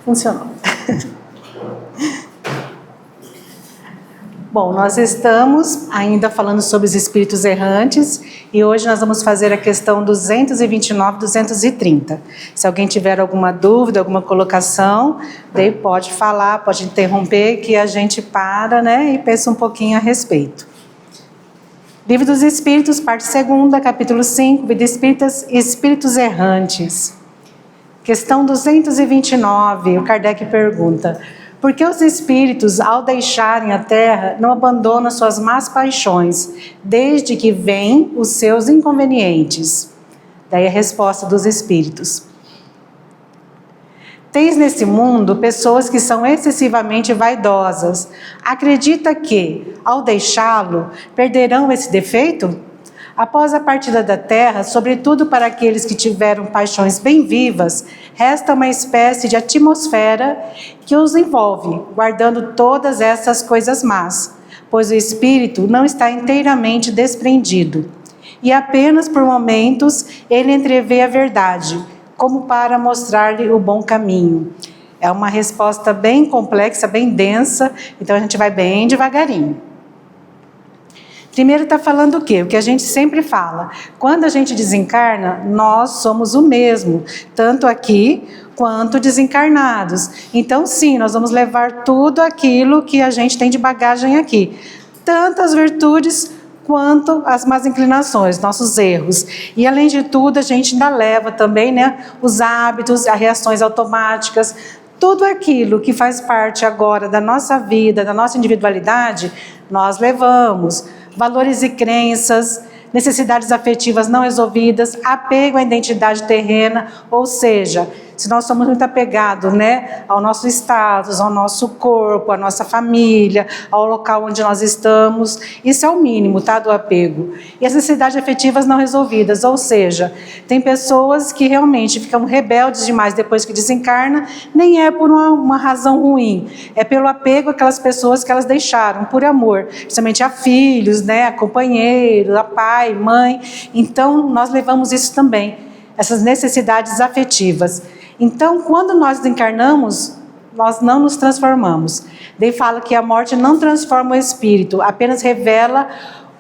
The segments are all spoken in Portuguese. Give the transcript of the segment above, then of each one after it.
Funcionou. Bom, nós estamos ainda falando sobre os espíritos errantes e hoje nós vamos fazer a questão 229, 230. Se alguém tiver alguma dúvida, alguma colocação, daí pode falar, pode interromper, que a gente para, né, e pensa um pouquinho a respeito. Livro dos Espíritos, parte 2ª, capítulo 5, Vida Espíritas e Espíritos Errantes. Questão 229, o Kardec pergunta: por que os espíritos, ao deixarem a Terra, não abandonam suas más paixões, desde que vêm os seus inconvenientes? Daí a resposta dos espíritos: tens nesse mundo pessoas que são excessivamente vaidosas. Acredita que, ao deixá-lo, perderão esse defeito? Após a partida da Terra, sobretudo para aqueles que tiveram paixões bem vivas, resta uma espécie de atmosfera que os envolve, guardando todas essas coisas más, pois o espírito não está inteiramente desprendido. E apenas por momentos ele entrevê a verdade, como para mostrar-lhe o bom caminho. É uma resposta bem complexa, bem densa, então a gente vai bem devagarinho. Primeiro está falando o quê? O que a gente sempre fala. Quando a gente desencarna, nós somos o mesmo, tanto aqui quanto desencarnados. Então sim, nós vamos levar tudo aquilo que a gente tem de bagagem aqui. Tanto as virtudes quanto as más inclinações, nossos erros. E além de tudo, a gente ainda leva também, né, os hábitos, as reações automáticas, tudo aquilo que faz parte agora da nossa vida, da nossa individualidade, nós levamos. Valores e crenças, necessidades afetivas não resolvidas, apego à identidade terrena, ou seja, se nós somos muito apegados, né, ao nosso status, ao nosso corpo, à nossa família, ao local onde nós estamos, isso é o mínimo, tá, do apego. E as necessidades afetivas não resolvidas, ou seja, tem pessoas que realmente ficam rebeldes demais depois que desencarna, nem é por uma razão ruim, é pelo apego àquelas pessoas que elas deixaram, por amor, principalmente a filhos, né, a companheiros, a pai, mãe. Então nós levamos isso também, essas necessidades afetivas. Então, quando nós desencarnamos, nós não nos transformamos. Daí fala que a morte não transforma o espírito, apenas revela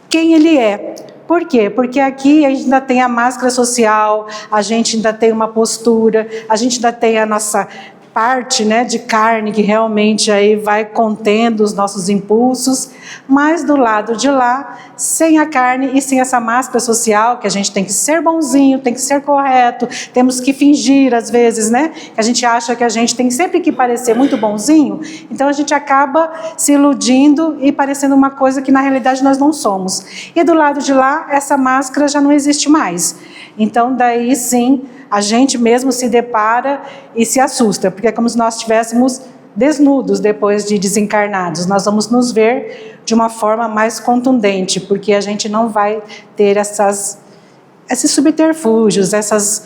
quem ele é. Por quê? Porque aqui a gente ainda tem a máscara social, a gente ainda tem uma postura, a gente ainda tem a nossa parte, né, de carne que realmente aí vai contendo os nossos impulsos, mas do lado de lá, sem a carne e sem essa máscara social, que a gente tem que ser bonzinho, tem que ser correto, temos que fingir às vezes, né, que a gente acha que a gente tem sempre que parecer muito bonzinho, então a gente acaba se iludindo e parecendo uma coisa que na realidade nós não somos. E do lado de lá, essa máscara já não existe mais. Então daí sim, a gente mesmo se depara e se assusta, porque é como se nós estivéssemos desnudos depois de desencarnados. Nós vamos nos ver de uma forma mais contundente, porque a gente não vai ter esses subterfúgios, essas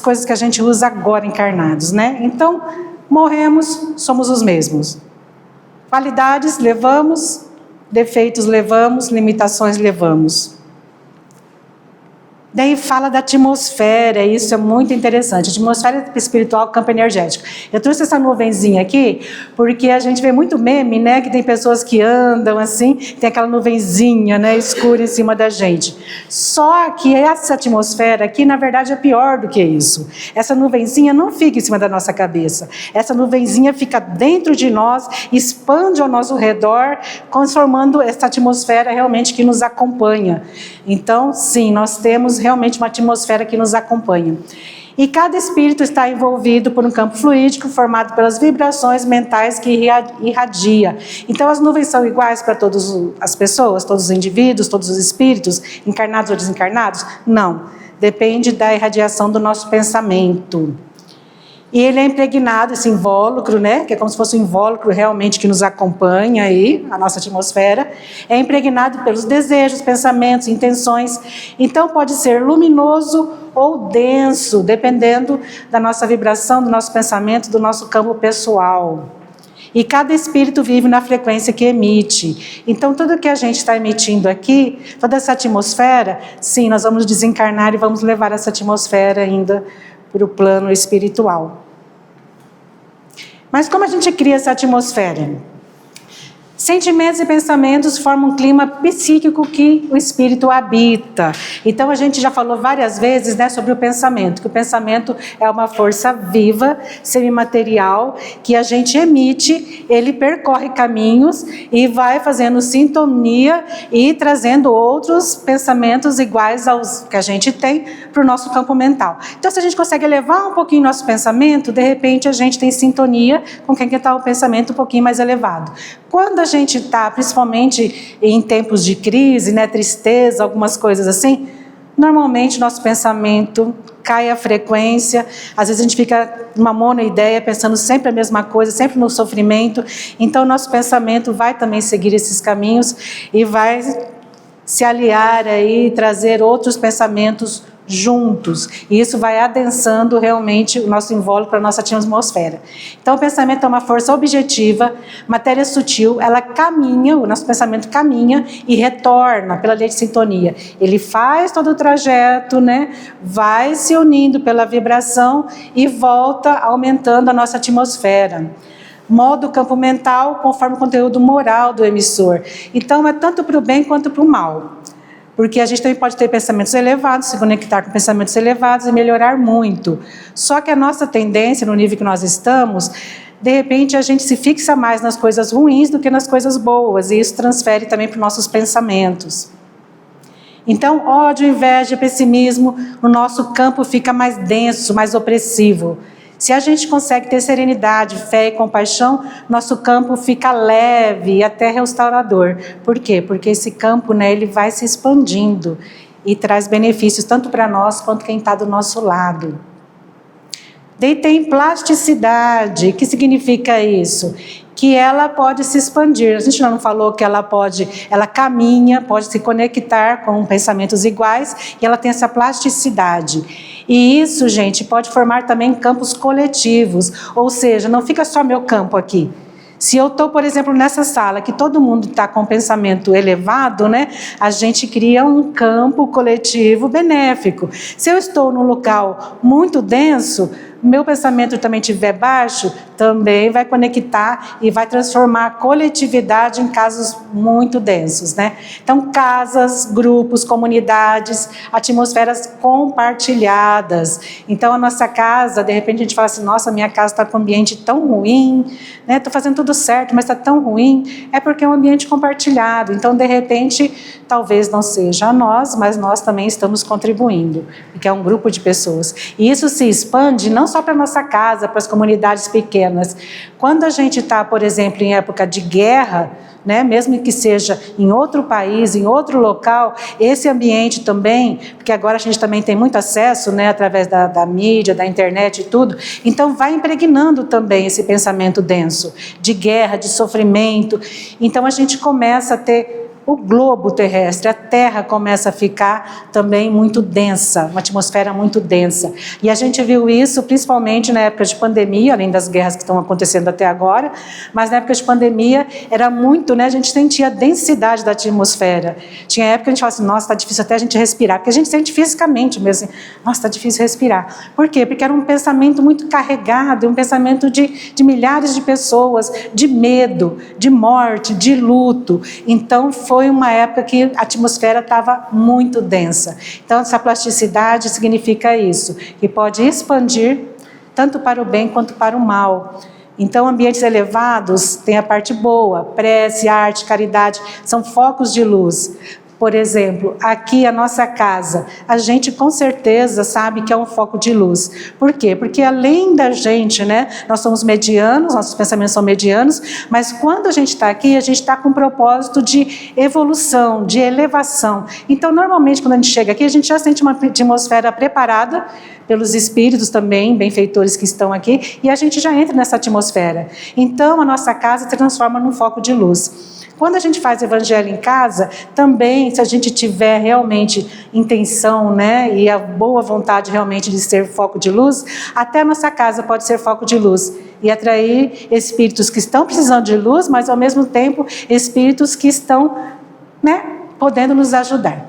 coisas que a gente usa agora encarnados, né? Então, morremos, somos os mesmos. Qualidades levamos, defeitos levamos, limitações levamos. Daí fala da atmosfera, isso é muito interessante. Atmosfera espiritual, campo energético. Eu trouxe essa nuvenzinha aqui, porque a gente vê muito meme, né? Que tem pessoas que andam assim, tem aquela nuvenzinha, né, escura em cima da gente. Só que essa atmosfera aqui, na verdade, é pior do que isso. Essa nuvenzinha não fica em cima da nossa cabeça. Essa nuvenzinha fica dentro de nós, expande ao nosso redor, transformando essa atmosfera realmente que nos acompanha. Então, sim, nós temos realmente uma atmosfera que nos acompanha. E cada espírito está envolvido por um campo fluídico formado pelas vibrações mentais que irradia. Então as nuvens são iguais para todas as pessoas, todos os indivíduos, todos os espíritos, encarnados ou desencarnados? Não. Depende da irradiação do nosso pensamento. E ele é impregnado, esse invólucro, né, que é como se fosse um invólucro realmente que nos acompanha aí, a nossa atmosfera, é impregnado pelos desejos, pensamentos, intenções. Então pode ser luminoso ou denso, dependendo da nossa vibração, do nosso pensamento, do nosso campo pessoal. E cada espírito vive na frequência que emite. Então tudo que a gente está emitindo aqui, toda essa atmosfera, sim, nós vamos desencarnar e vamos levar essa atmosfera ainda para o plano espiritual. Mas como a gente cria essa atmosfera? Sentimentos e pensamentos formam um clima psíquico que o espírito habita. Então a gente já falou várias vezes, né, sobre o pensamento, que o pensamento é uma força viva, semimaterial, que a gente emite, ele percorre caminhos e vai fazendo sintonia e trazendo outros pensamentos iguais aos que a gente tem para o nosso campo mental. Então se a gente consegue elevar um pouquinho nosso pensamento, de repente a gente tem sintonia com quem está o pensamento um pouquinho mais elevado. Quando a gente está, principalmente em tempos de crise, né, tristeza, algumas coisas assim, normalmente nosso pensamento cai a frequência, às vezes a gente fica numa monoideia, pensando sempre a mesma coisa, sempre no sofrimento, então nosso pensamento vai também seguir esses caminhos e vai se aliar aí, trazer outros pensamentos juntos, e isso vai adensando realmente o nosso invólucro, a nossa atmosfera. Então o pensamento é uma força objetiva, matéria sutil, ela caminha, o nosso pensamento caminha e retorna pela lei de sintonia. Ele faz todo o trajeto, né? Vai se unindo pela vibração e volta aumentando a nossa atmosfera. Modo campo mental conforme o conteúdo moral do emissor. Então é tanto para o bem quanto para o mal. Porque a gente também pode ter pensamentos elevados, se conectar com pensamentos elevados e melhorar muito. Só que a nossa tendência, no nível que nós estamos, de repente a gente se fixa mais nas coisas ruins do que nas coisas boas. E isso transfere também para os nossos pensamentos. Então, ódio, inveja, pessimismo, o nosso campo fica mais denso, mais opressivo. Se a gente consegue ter serenidade, fé e compaixão, nosso campo fica leve e até restaurador. Por quê? Porque esse campo, né, ele vai se expandindo e traz benefícios tanto para nós quanto quem está do nosso lado. Daí tem plasticidade. O que significa isso? Que ela pode se expandir. A gente não falou que ela caminha, pode se conectar com pensamentos iguais e ela tem essa plasticidade. E isso, gente, pode formar também campos coletivos, ou seja, não fica só meu campo aqui. Se eu estou, por exemplo, nessa sala, que todo mundo está com pensamento elevado, né? A gente cria um campo coletivo benéfico. Se eu estou num local muito denso, meu pensamento também estiver baixo, também vai conectar e vai transformar a coletividade em casos muito densos, né? Então, casas, grupos, comunidades, atmosferas compartilhadas. Então, a nossa casa, de repente a gente fala assim, nossa, minha casa está com um ambiente tão ruim, né? Estou fazendo tudo certo, mas está tão ruim. É porque é um ambiente compartilhado. Então, de repente, talvez não seja nós, mas nós também estamos contribuindo, porque é um grupo de pessoas. E isso se expande não só para a nossa casa, para as comunidades pequenas. Quando a gente está, por exemplo, em época de guerra, né, mesmo que seja em outro país, em outro local, esse ambiente também, porque agora a gente também tem muito acesso, né, através da mídia, da internet e tudo, então vai impregnando também esse pensamento denso, de guerra, de sofrimento. Então a gente começa a ter o globo terrestre, a Terra começa a ficar também muito densa, uma atmosfera muito densa. E a gente viu isso principalmente na época de pandemia, além das guerras que estão acontecendo até agora, mas na época de pandemia era muito, né, a gente sentia a densidade da atmosfera. Tinha época que a gente falava assim, nossa, está difícil até a gente respirar, porque a gente sente fisicamente mesmo, assim, nossa, está difícil respirar. Por quê? Porque era um pensamento muito carregado, um pensamento de milhares de pessoas, de medo, de morte, de luto. Então foi uma época que a atmosfera estava muito densa. Então essa plasticidade significa isso, que pode expandir tanto para o bem quanto para o mal. Então ambientes elevados têm a parte boa, prece, arte, caridade, são focos de luz. Por exemplo, aqui a nossa casa, a gente com certeza sabe que é um foco de luz. Por quê? Porque além da gente, né, nós somos medianos, nossos pensamentos são medianos, mas quando a gente está aqui, a gente está com um propósito de evolução, de elevação. Então, normalmente, quando a gente chega aqui, a gente já sente uma atmosfera preparada pelos espíritos também, benfeitores que estão aqui, e a gente já entra nessa atmosfera. Então, a nossa casa se transforma num foco de luz. Quando a gente faz evangelho em casa, também, se a gente tiver realmente intenção, né, e a boa vontade realmente de ser foco de luz, até a nossa casa pode ser foco de luz e atrair espíritos que estão precisando de luz, mas ao mesmo tempo espíritos que estão, né, podendo nos ajudar.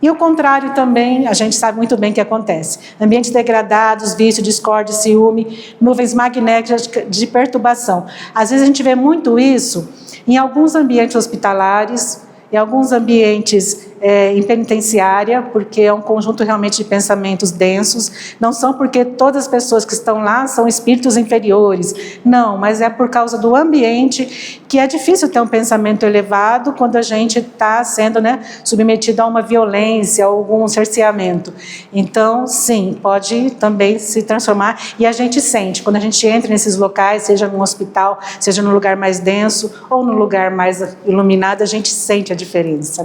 E o contrário também, a gente sabe muito bem o que acontece. Ambientes degradados, vício, discórdia, ciúme, nuvens magnéticas de perturbação. Às vezes a gente vê muito isso em alguns ambientes hospitalares, em alguns ambientes em penitenciária, porque é um conjunto realmente de pensamentos densos. Não são porque todas as pessoas que estão lá são espíritos inferiores, não, mas é por causa do ambiente que é difícil ter um pensamento elevado quando a gente está sendo, submetido a uma violência, a algum cerceamento. Então, sim, pode também se transformar, e a gente sente, quando a gente entra nesses locais, seja num hospital, seja num lugar mais denso, ou num lugar mais iluminado, a gente sente a diferença,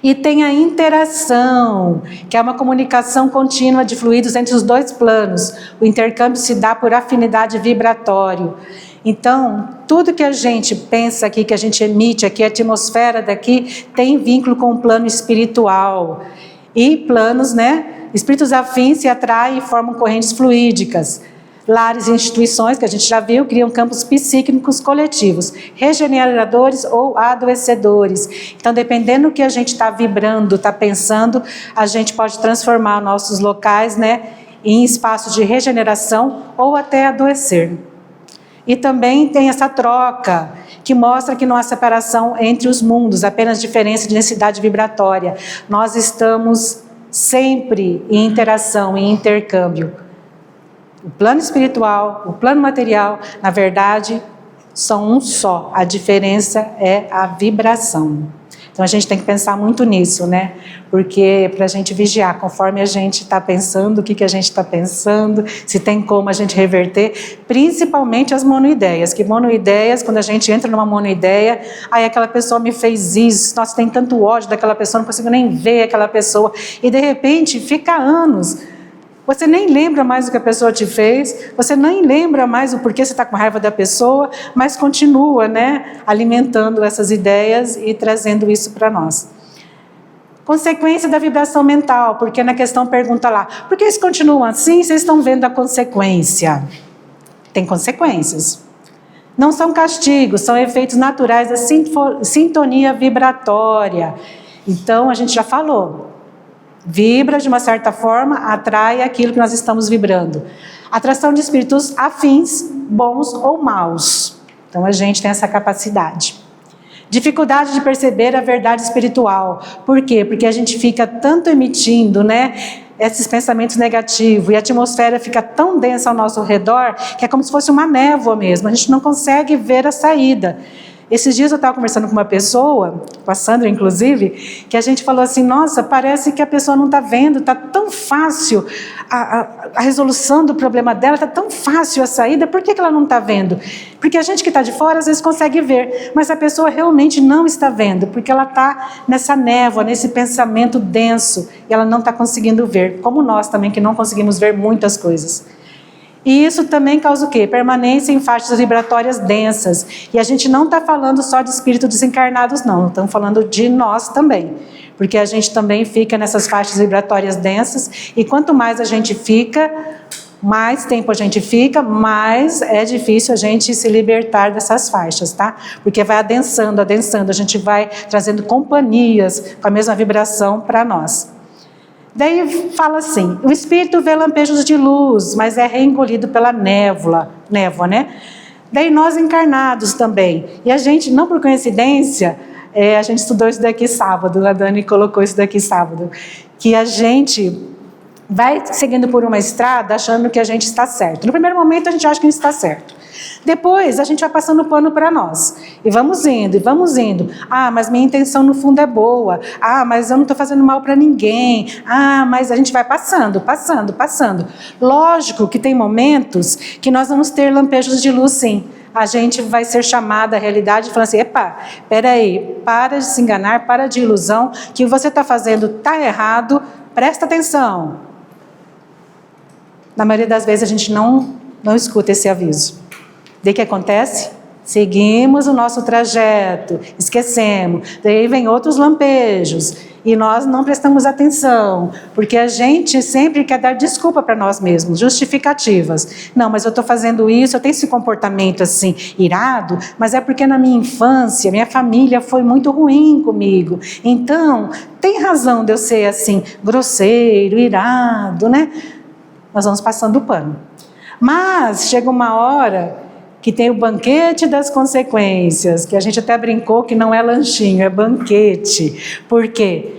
E tem a interação, que é uma comunicação contínua de fluidos entre os dois planos. O intercâmbio se dá por afinidade vibratório. Então, tudo que a gente pensa aqui, que a gente emite aqui, a atmosfera daqui, tem vínculo com o plano espiritual. E planos, espíritos afins se atraem e formam correntes fluídicas. Lares e instituições, que a gente já viu, criam campos psíquicos coletivos, regeneradores ou adoecedores. Então, dependendo do que a gente está vibrando, está pensando, a gente pode transformar nossos locais, em espaços de regeneração ou até adoecer. E também tem essa troca, que mostra que não há separação entre os mundos, apenas diferença de densidade vibratória. Nós estamos sempre em interação, em intercâmbio. O plano espiritual, o plano material, na verdade, são um só. A diferença é a vibração. Então a gente tem que pensar muito nisso, Porque para a gente vigiar, conforme a gente está pensando, o que a gente está pensando, se tem como a gente reverter, principalmente as monoideias. Que monoideias, quando a gente entra numa monoideia, aí aquela pessoa me fez isso, nossa, tem tanto ódio daquela pessoa, não consigo nem ver aquela pessoa. E de repente fica anos. Você nem lembra mais o que a pessoa te fez, você nem lembra mais o porquê você está com raiva da pessoa, mas continua, alimentando essas ideias e trazendo isso para nós. Consequência da vibração mental, porque na questão pergunta lá, por que eles continuam assim? Vocês estão vendo a consequência. Tem consequências. Não são castigos, são efeitos naturais da sintonia vibratória. Então, a gente já falou. Vibra de uma certa forma, atrai aquilo que nós estamos vibrando. Atração de espíritos afins, bons ou maus. Então a gente tem essa capacidade. Dificuldade de perceber a verdade espiritual. Por quê? Porque a gente fica tanto emitindo, esses pensamentos negativos, e a atmosfera fica tão densa ao nosso redor, que é como se fosse uma névoa mesmo. A gente não consegue ver a saída. Esses dias eu estava conversando com uma pessoa, com a Sandra inclusive, que a gente falou assim, nossa, parece que a pessoa não está vendo, está tão fácil a resolução do problema dela, está tão fácil a saída, por que ela não está vendo? Porque a gente que está de fora às vezes consegue ver, mas a pessoa realmente não está vendo, porque ela está nessa névoa, nesse pensamento denso, e ela não está conseguindo ver, como nós também que não conseguimos ver muitas coisas. E isso também causa o quê? Permanência em faixas vibratórias densas. E a gente não está falando só de espíritos desencarnados, não. Estamos falando de nós também. Porque a gente também fica nessas faixas vibratórias densas. E quanto mais a gente fica, mais tempo a gente fica, mais é difícil a gente se libertar dessas faixas, tá? Porque vai adensando, adensando. A gente vai trazendo companhias com a mesma vibração para nós. Daí fala assim, o espírito vê lampejos de luz, mas é reengolido pela névoa, Daí nós encarnados também. E a gente, não por coincidência, a gente estudou isso daqui sábado, a Dani colocou isso daqui sábado, que a gente vai seguindo por uma estrada achando que a gente está certo. No primeiro momento a gente acha que a gente está certo. Depois a gente vai passando o pano para nós. E vamos indo, e vamos indo. Ah, mas minha intenção no fundo é boa. Ah, mas eu não estou fazendo mal para ninguém. Ah, mas a gente vai passando, passando, passando. Lógico que tem momentos que nós vamos ter lampejos de luz, sim. A gente vai ser chamada à realidade e falar assim, epa, peraí, para de se enganar, para de ilusão, que o que você está fazendo está errado, presta atenção. Na maioria das vezes a gente não escuta esse aviso. Daí o que acontece? seguimos o nosso trajeto, esquecemos, daí vem outros lampejos e nós não prestamos atenção, porque a gente sempre quer dar desculpa para nós mesmos, justificativas. Não, mas eu estou fazendo isso, eu tenho esse comportamento assim, irado, mas é porque na minha infância, minha família foi muito ruim comigo, então tem razão de eu ser assim, grosseiro, irado, né? Nós vamos passando o pano. Mas chega uma hora que tem o banquete das consequências, que a gente até brincou que não é lanchinho, é banquete. Por quê?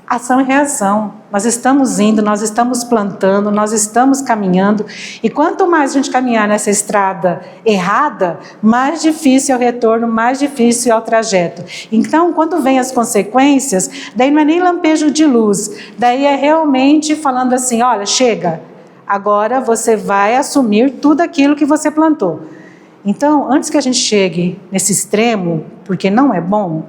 Ação e reação. Nós estamos indo, nós estamos plantando, nós estamos caminhando. E quanto mais a gente caminhar nessa estrada errada, mais difícil é o retorno, mais difícil é o trajeto. Então, quando vem as consequências, daí não é nem lampejo de luz. Daí é realmente falando assim, olha, chega, agora você vai assumir tudo aquilo que você plantou. Então, antes que a gente chegue nesse extremo, porque não é bom,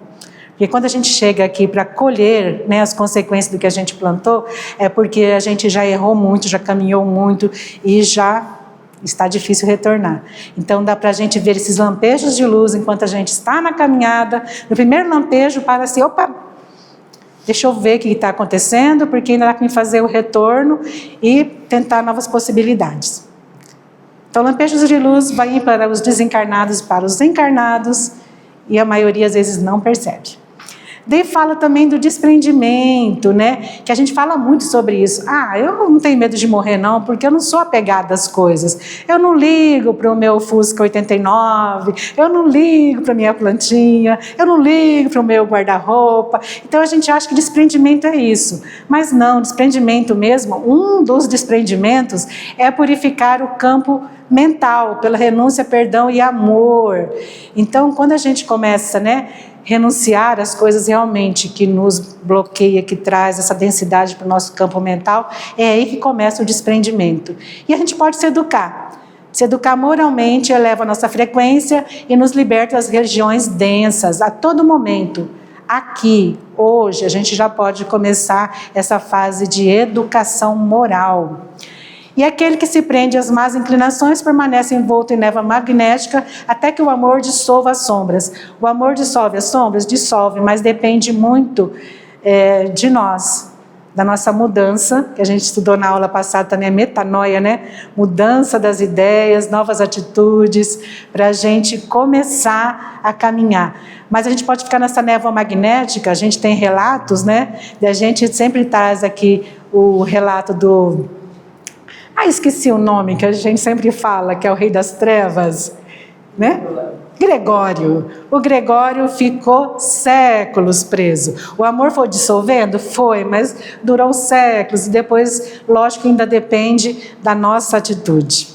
porque quando a gente chega aqui para colher, né, as consequências do que a gente plantou, é porque a gente já errou muito, já caminhou muito e já está difícil retornar. Então dá para a gente ver esses lampejos de luz enquanto a gente está na caminhada. No primeiro lampejo para assim, opa, deixa eu ver o que está acontecendo, porque ainda dá para me fazer o retorno e tentar novas possibilidades. Então, lampejos de luz vai para os desencarnados e para os encarnados, e a maioria às vezes não percebe. Daí fala também do desprendimento, né? Que a gente fala muito sobre isso. Eu não tenho medo de morrer não, porque eu não sou apegada às coisas. Eu não ligo para o meu Fusca 89, eu não ligo para a minha plantinha, eu não ligo para o meu guarda-roupa. Então a gente acha que desprendimento é isso. Mas não, desprendimento mesmo, um dos desprendimentos é purificar o campo mental, pela renúncia, perdão e amor. Então quando a gente começa, né? Renunciar às coisas realmente que nos bloqueia, que traz essa densidade para o nosso campo mental, é aí que começa o desprendimento. E a gente pode se educar. Se educar moralmente eleva a nossa frequência e nos liberta das regiões densas a todo momento. Aqui, hoje, a gente já pode começar essa fase de educação moral. E aquele que se prende às más inclinações permanece envolto em névoa magnética até que o amor dissolva as sombras. O amor dissolve as sombras? Dissolve, mas depende muito de nós, da nossa mudança, que a gente estudou na aula passada também, a metanoia, né? Mudança das ideias, novas atitudes, para a gente começar a caminhar. Mas a gente pode ficar nessa névoa magnética, a gente tem relatos, né? E a gente sempre traz aqui o relato do... esqueci o nome que a gente sempre fala, que é o rei das trevas, né? Gregório. O Gregório ficou séculos preso. O amor foi dissolvendo? Foi, mas durou séculos. E depois, lógico, ainda depende da nossa atitude.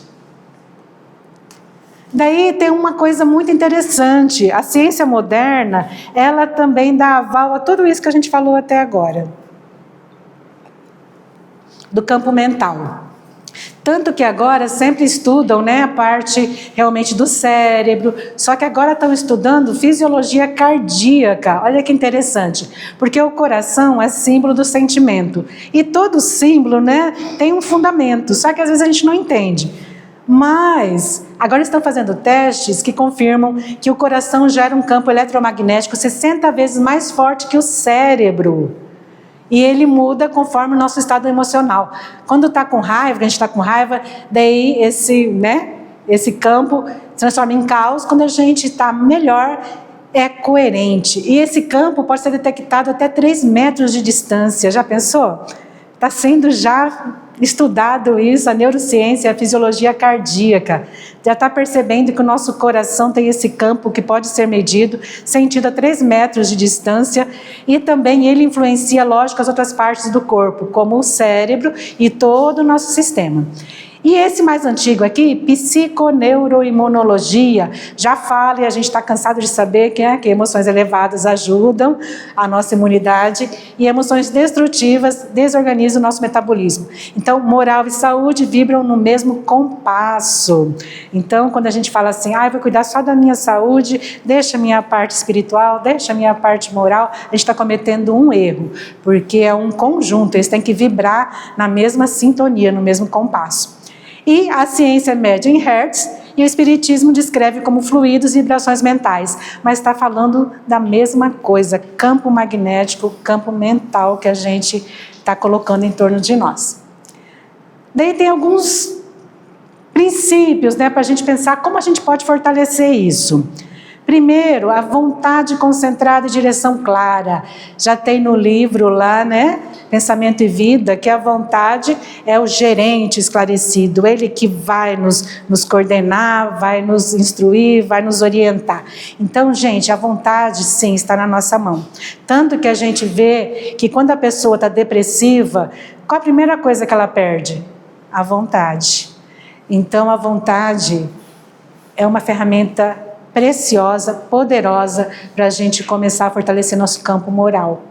Daí tem uma coisa muito interessante. A ciência moderna, ela também dá aval a tudo isso que a gente falou até agora. Do campo mental. Tanto que agora sempre estudam, né, a parte realmente do cérebro, só que agora estão estudando fisiologia cardíaca. Olha que interessante, porque o coração é símbolo do sentimento. E todo símbolo, né, tem um fundamento, só que às vezes a gente não entende. Mas agora estão fazendo testes que confirmam que o coração gera um campo eletromagnético 60 vezes mais forte que o cérebro. E ele muda conforme o nosso estado emocional. Quando está com raiva, a gente está com raiva, daí esse campo se transforma em caos. Quando a gente está melhor, é coerente. E esse campo pode ser detectado até 3 metros de distância. Já pensou? Está sendo já estudado isso, a neurociência, a fisiologia cardíaca. Já está percebendo que o nosso coração tem esse campo que pode ser medido, sentido a 3 metros de distância, e também ele influencia, lógico, as outras partes do corpo, como o cérebro e todo o nosso sistema. E esse mais antigo aqui, psiconeuroimunologia, já fala, e a gente está cansado de saber que emoções elevadas ajudam a nossa imunidade e emoções destrutivas desorganizam o nosso metabolismo. Então, moral e saúde vibram no mesmo compasso. Então, quando a gente fala assim, vou cuidar só da minha saúde, deixa a minha parte espiritual, deixa a minha parte moral, a gente está cometendo um erro, porque é um conjunto, eles têm que vibrar na mesma sintonia, no mesmo compasso. E a ciência mede em hertz e o Espiritismo descreve como fluidos e vibrações mentais, mas está falando da mesma coisa, campo magnético, campo mental que a gente está colocando em torno de nós. Daí tem alguns princípios, né, para a gente pensar como a gente pode fortalecer isso. Primeiro, a vontade concentrada e direção clara. Já tem no livro lá, né, Pensamento e Vida, que a vontade é o gerente esclarecido, ele que vai nos coordenar, vai nos instruir, vai nos orientar. Então, gente, a vontade, sim, está na nossa mão. Tanto que a gente vê que quando a pessoa está depressiva, qual a primeira coisa que ela perde? A vontade. Então, a vontade é uma ferramenta preciosa, poderosa, para a gente começar a fortalecer nosso campo moral.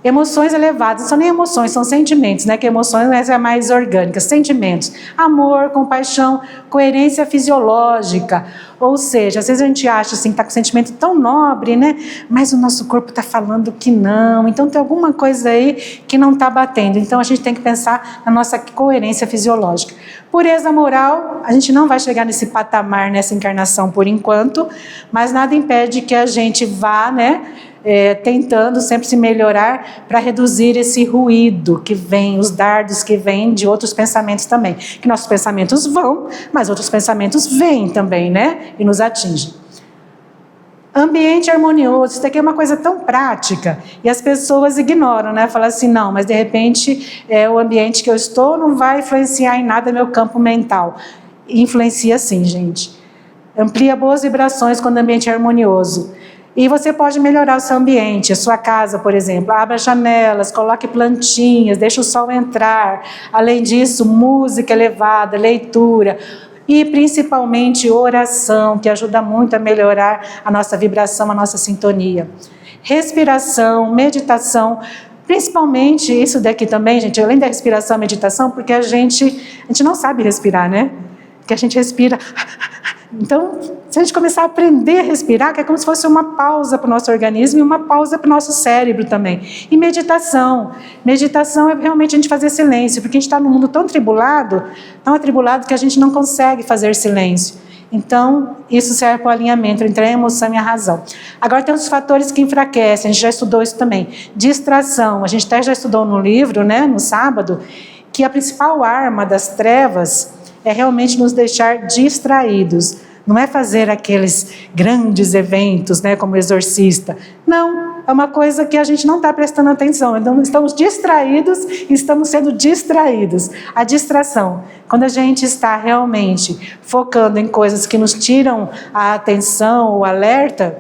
Emoções elevadas, não são nem emoções, são sentimentos, né? Que emoções é mais orgânicas, sentimentos. Amor, compaixão, coerência fisiológica. Ou seja, às vezes a gente acha assim, que está com um sentimento tão nobre, né? Mas o nosso corpo está falando que não. Então tem alguma coisa aí que não está batendo. Então a gente tem que pensar na nossa coerência fisiológica. Pureza moral, a gente não vai chegar nesse patamar, nessa encarnação por enquanto, mas nada impede que a gente vá, né? Tentando sempre se melhorar para reduzir esse ruído que vem, os dardos que vêm de outros pensamentos também. Que nossos pensamentos vão, mas outros pensamentos vêm também, né? E nos atingem. Ambiente harmonioso, isso aqui é uma coisa tão prática e as pessoas ignoram, né? Falam assim, não, mas de repente o ambiente que eu estou não vai influenciar em nada meu campo mental. Influencia sim, gente. Amplia boas vibrações quando o ambiente é harmonioso. E você pode melhorar o seu ambiente, a sua casa, por exemplo. Abra janelas, coloque plantinhas, deixe o sol entrar. Além disso, música elevada, leitura e principalmente oração, que ajuda muito a melhorar a nossa vibração, a nossa sintonia. Respiração, meditação, principalmente isso daqui também, gente, além da respiração e meditação, porque a gente não sabe respirar, né? Porque a gente respira... Então, se a gente começar a aprender a respirar, que é como se fosse uma pausa para o nosso organismo e uma pausa para o nosso cérebro também. E meditação. Meditação é realmente a gente fazer silêncio, porque a gente está num mundo tão atribulado que a gente não consegue fazer silêncio. Então, isso serve para o alinhamento entre a emoção e a razão. Agora tem os fatores que enfraquecem, a gente já estudou isso também. Distração, a gente até já estudou no livro, né, no sábado, que a principal arma das trevas é realmente nos deixar distraídos. Não é fazer aqueles grandes eventos, né, como exorcista. Não, é uma coisa que a gente não está prestando atenção. Então, estamos distraídos e estamos sendo distraídos. A distração, quando a gente está realmente focando em coisas que nos tiram a atenção, o alerta,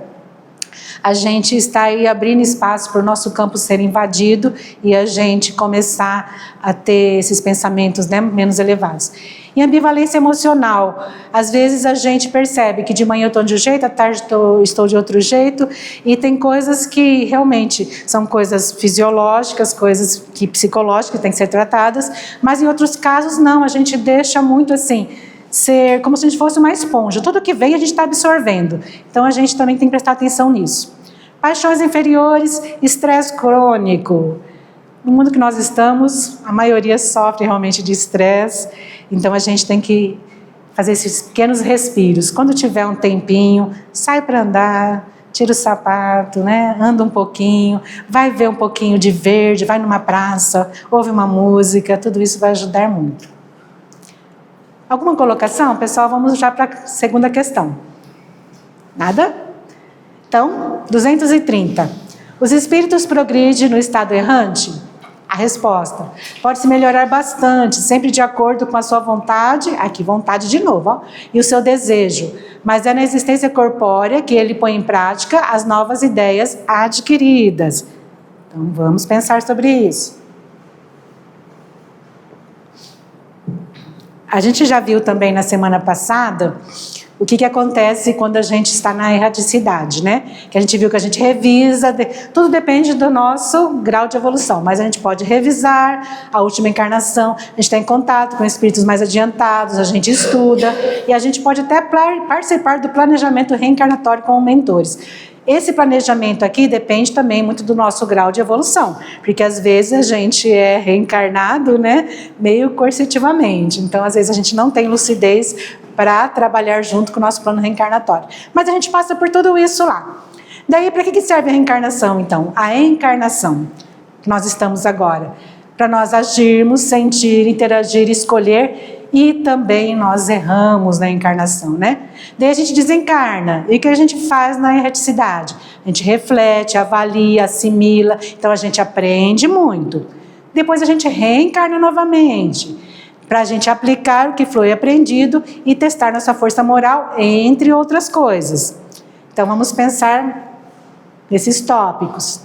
a gente está aí abrindo espaço para o nosso campo ser invadido e a gente começar a ter esses pensamentos, né, menos elevados. E ambivalência emocional. Às vezes a gente percebe que de manhã eu estou de um jeito, à tarde estou de outro jeito, e tem coisas que realmente são coisas fisiológicas, coisas que psicológicas têm que ser tratadas, mas em outros casos não, a gente deixa muito assim, ser como se a gente fosse uma esponja. Tudo que vem a gente está absorvendo. Então a gente também tem que prestar atenção nisso. Paixões inferiores, estresse crônico. No mundo que nós estamos, a maioria sofre realmente de estresse. Então a gente tem que fazer esses pequenos respiros. Quando tiver um tempinho, sai para andar, tira o sapato, né? Anda um pouquinho, vai ver um pouquinho de verde, vai numa praça, ouve uma música, tudo isso vai ajudar muito. Alguma colocação? Pessoal, vamos já para a segunda questão. Nada? Então, 230. Os espíritos progridem no estado errante? A resposta: pode-se melhorar bastante, sempre de acordo com a sua vontade, aqui vontade de novo, ó, e o seu desejo, mas é na existência corpórea que ele põe em prática as novas ideias adquiridas. Então vamos pensar sobre isso. A gente já viu também na semana passada o que acontece quando a gente está na erraticidade, né? Que a gente viu que a gente revisa, tudo depende do nosso grau de evolução, mas a gente pode revisar a última encarnação, a gente está em contato com espíritos mais adiantados, a gente estuda, e a gente pode até participar do planejamento reencarnatório com mentores. esse planejamento aqui depende também muito do nosso grau de evolução, porque às vezes a gente é reencarnado, né, meio coercitivamente. Então, às vezes a gente não tem lucidez para trabalhar junto com o nosso plano reencarnatório. Mas a gente passa por tudo isso lá. Daí, para que serve a reencarnação, então? A encarnação, que nós estamos agora. Para nós agirmos, sentir, interagir, escolher, e também nós erramos na encarnação, né? Daí a gente desencarna. E o que a gente faz na erraticidade? A gente reflete, avalia, assimila, então a gente aprende muito. Depois a gente reencarna novamente, para a gente aplicar o que foi aprendido e testar nossa força moral, entre outras coisas. Então vamos pensar nesses tópicos.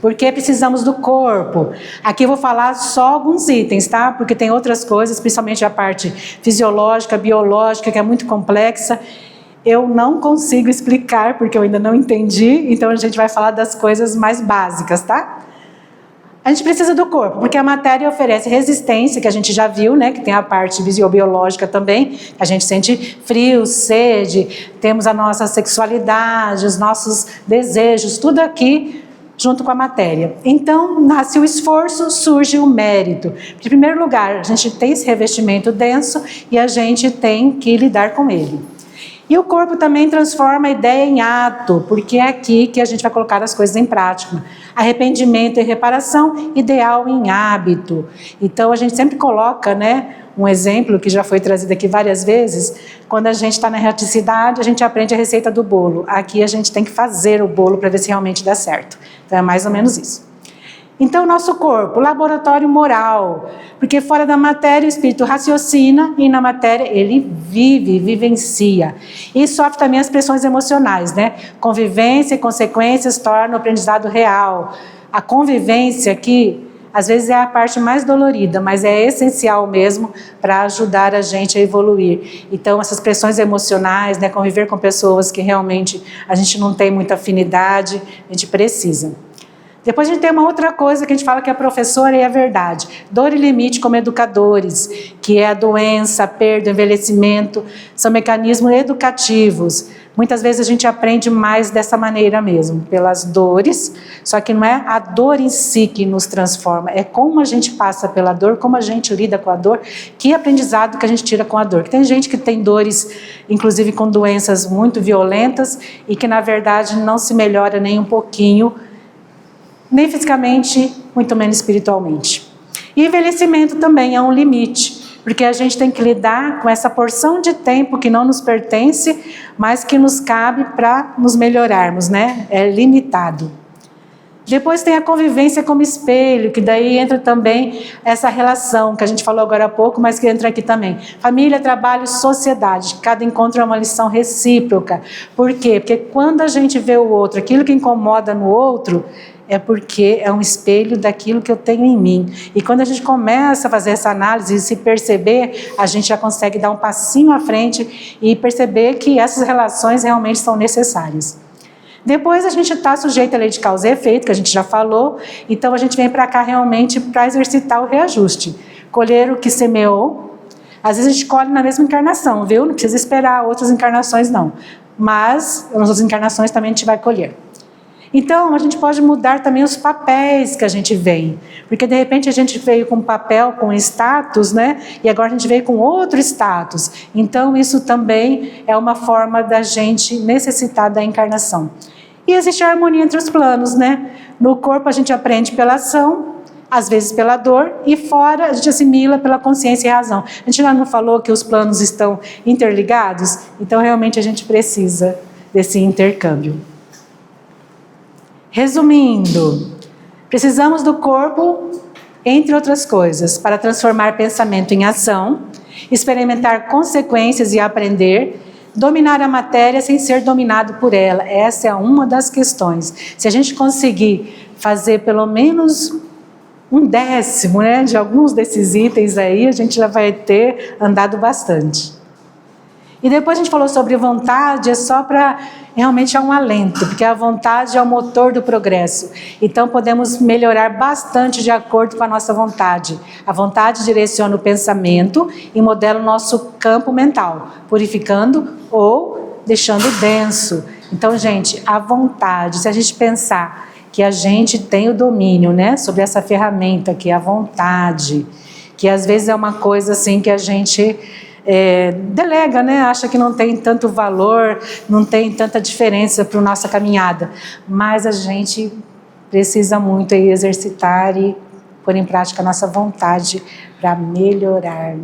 Por que precisamos do corpo? Aqui eu vou falar só alguns itens, tá? Porque tem outras coisas, principalmente a parte fisiológica, biológica, que é muito complexa. Eu não consigo explicar, porque eu ainda não entendi, então a gente vai falar das coisas mais básicas, tá? A gente precisa do corpo, porque a matéria oferece resistência, que a gente já viu, né? Que tem a parte biológica também, a gente sente frio, sede, temos a nossa sexualidade, os nossos desejos, tudo aqui junto com a matéria. Então, nasce o esforço, surge o mérito. Em primeiro lugar, a gente tem esse revestimento denso e a gente tem que lidar com ele. E o corpo também transforma a ideia em ato, porque é aqui que a gente vai colocar as coisas em prática. Arrependimento e reparação, ideal em hábito. Então, a gente sempre coloca, né, um exemplo que já foi trazido aqui várias vezes. Quando a gente está na erraticidade, a gente aprende a receita do bolo. Aqui a gente tem que fazer o bolo para ver se realmente dá certo. Então, é mais ou menos isso. Então, o nosso corpo, laboratório moral, porque fora da matéria o espírito raciocina e na matéria ele vive, vivencia. E sofre também as pressões emocionais, né? Convivência e consequências tornam o aprendizado real. A convivência aqui, às vezes é a parte mais dolorida, mas é essencial mesmo para ajudar a gente a evoluir. Então, essas pressões emocionais, né? Conviver com pessoas que realmente a gente não tem muita afinidade, a gente precisa. Depois a gente tem uma outra coisa que a gente fala que é professora e é verdade. Dor e limite como educadores, que é a doença, a perda, o envelhecimento, são mecanismos educativos. Muitas vezes a gente aprende mais dessa maneira mesmo, pelas dores, só que não é a dor em si que nos transforma, é como a gente passa pela dor, como a gente lida com a dor, que aprendizado que a gente tira com a dor. Tem gente que tem dores, inclusive com doenças muito violentas, e que na verdade não se melhora nem um pouquinho, nem fisicamente, muito menos espiritualmente. E envelhecimento também é um limite, porque a gente tem que lidar com essa porção de tempo que não nos pertence, mas que nos cabe para nos melhorarmos, né? É limitado. Depois tem a convivência como espelho, que daí entra também essa relação que a gente falou agora há pouco, mas que entra aqui também. Família, trabalho, sociedade. Cada encontro é uma lição recíproca. Por quê? Porque quando a gente vê o outro, aquilo que incomoda no outro, é porque é um espelho daquilo que eu tenho em mim. E quando a gente começa a fazer essa análise e se perceber, a gente já consegue dar um passinho à frente e perceber que essas relações realmente são necessárias. Depois a gente está sujeito à lei de causa e efeito, que a gente já falou, então a gente vem para cá realmente para exercitar o reajuste. Colher o que semeou. Às vezes a gente colhe na mesma encarnação, viu? Não precisa esperar outras encarnações não. Mas nas outras encarnações também a gente vai colher. Então, a gente pode mudar também os papéis que a gente vem. Porque, de repente, a gente veio com um papel, com status, né? E agora a gente veio com outro status. Então, isso também é uma forma da gente necessitar da encarnação. E existe a harmonia entre os planos, né? No corpo, a gente aprende pela ação, às vezes pela dor, e fora, a gente assimila pela consciência e razão. A gente já não falou que os planos estão interligados? Então, realmente, a gente precisa desse intercâmbio. Resumindo, precisamos do corpo, entre outras coisas, para transformar pensamento em ação, experimentar consequências e aprender, dominar a matéria sem ser dominado por ela. Essa é uma das questões. Se a gente conseguir fazer pelo menos 1/10, né, de alguns desses itens aí, a gente já vai ter andado bastante. E depois a gente falou sobre vontade, é só para realmente é um alento, porque a vontade é o motor do progresso. Então podemos melhorar bastante de acordo com a nossa vontade. A vontade direciona o pensamento e modela o nosso campo mental, purificando ou deixando denso. Então, gente, a vontade, se a gente pensar que a gente tem o domínio, né, sobre essa ferramenta que é a vontade, que às vezes é uma coisa assim que a gente delega, né, acha que não tem tanto valor, não tem tanta diferença para a nossa caminhada, mas a gente precisa muito exercitar e pôr em prática a nossa vontade para melhorar.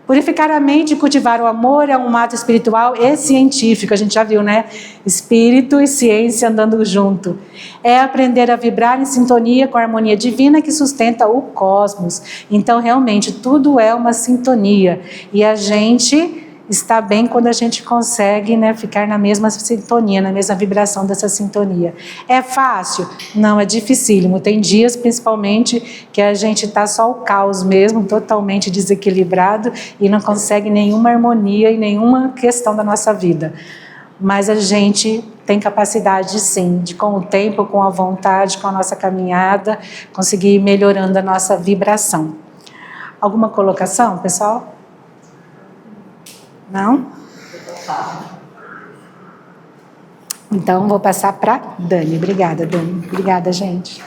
Purificar a mente e cultivar o amor é um ato espiritual e científico, a gente já viu, né? Espírito e ciência andando junto. É aprender a vibrar em sintonia com a harmonia divina que sustenta o cosmos. Então, realmente, tudo é uma sintonia. E a gente está bem quando a gente consegue, né, ficar na mesma sintonia, na mesma vibração dessa sintonia. É fácil? Não, é dificílimo. Tem dias, principalmente, que a gente está só o caos mesmo, totalmente desequilibrado e não consegue nenhuma harmonia e nenhuma questão da nossa vida. Mas a gente tem capacidade, sim, de com o tempo, com a vontade, com a nossa caminhada, conseguir ir melhorando a nossa vibração. Alguma colocação, pessoal? Não? Então, vou passar para Dani. Obrigada, Dani. Obrigada, gente.